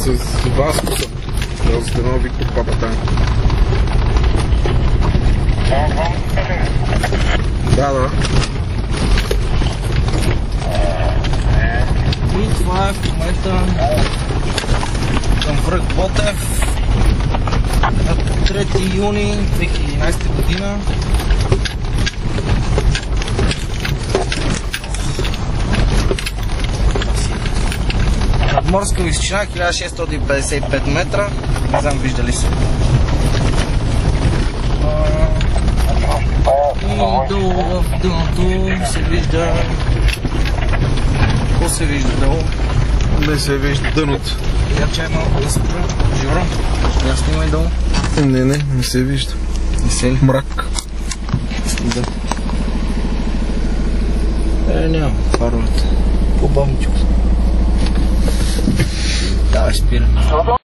С Васко съм. Трябва да едно Виктор Папатан. Да. И това е в момента към връх Ботев на 3 юни 2011 година. Надморска височина 1655 метра. Не знам виждали се. И долу в дъното се вижда... Какво се вижда долу? Не се вижда дъното. Я чай малко да спра. Живро, я снимай долу. Не се вижда. Не се ли? Мрак. Да. Няма фаровете. По-бавничко. Давай, спира.